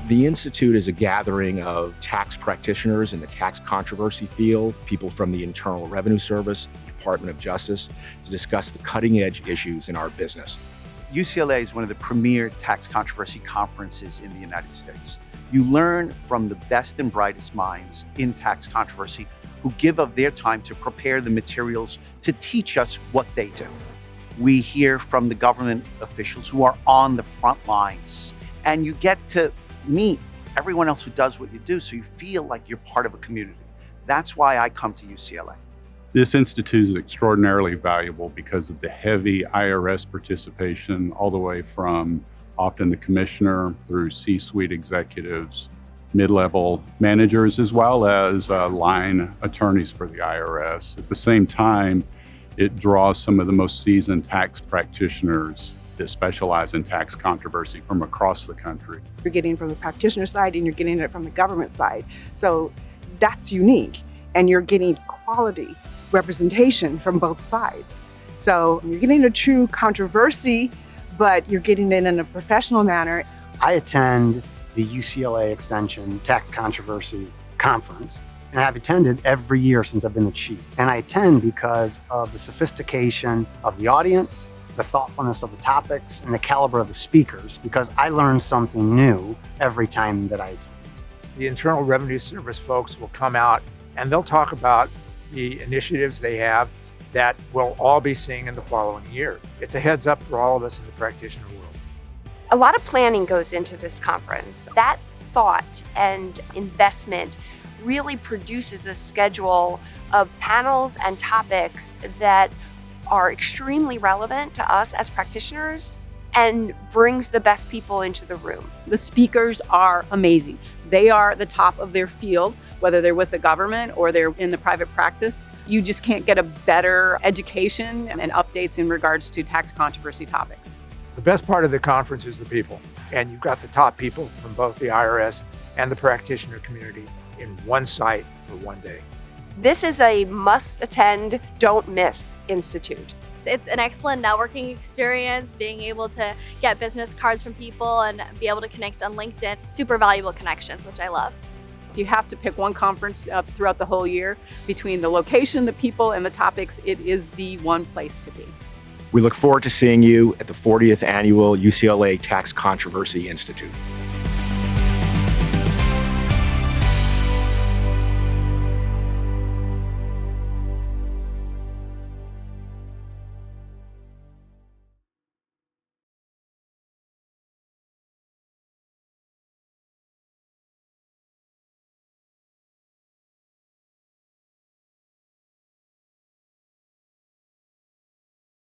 The Institute is a gathering of tax practitioners in the tax controversy field, people from the Internal Revenue Service, Department of Justice, to discuss the cutting-edge issues in our business. UCLA is one of the premier tax controversy conferences in the United States. You learn from the best and brightest minds in tax controversy who give of their time to prepare the materials to teach us what they do. We hear from the government officials who are on the front lines, and you get to meet everyone else who does what you do, so you feel like you're part of a community. That's why I come to UCLA. This institute is extraordinarily valuable because of the heavy IRS participation, all the way from often the commissioner through C-suite executives, mid-level managers, as well as line attorneys for the IRS. At the same time, it draws some of the most seasoned tax practitioners that specialize in tax controversy from across the country. You're getting it from the practitioner side and you're getting it from the government side. So that's unique. And you're getting quality representation from both sides. So you're getting a true controversy, but you're getting it in a professional manner. I attend the UCLA Extension Tax Controversy Conference, and I've attended every year since I've been the chief. And I attend because of the sophistication of the audience, the thoughtfulness of the topics, and the caliber of the speakers, because I learn something new every time that I attend. The Internal Revenue Service folks will come out and they'll talk about the initiatives they have that we'll all be seeing in the following year. It's a heads up for all of us in the practitioner world. A lot of planning goes into this conference. That thought and investment really produces a schedule of panels and topics that are extremely relevant to us as practitioners and brings the best people into the room. The speakers are amazing. They are the top of their field, whether they're with the government or they're in the private practice. You just can't get a better education and updates in regards to tax controversy topics. The best part of the conference is the people, and you've got the top people from both the IRS and the practitioner community in one site for one day. This is a must-attend, don't miss institute. It's an excellent networking experience, being able to get business cards from people and be able to connect on LinkedIn. Super valuable connections, which I love. If you have to pick one conference throughout the whole year, between the location, the people, and the topics, it is the one place to be. We look forward to seeing you at the 40th Annual UCLA Tax Controversy Institute.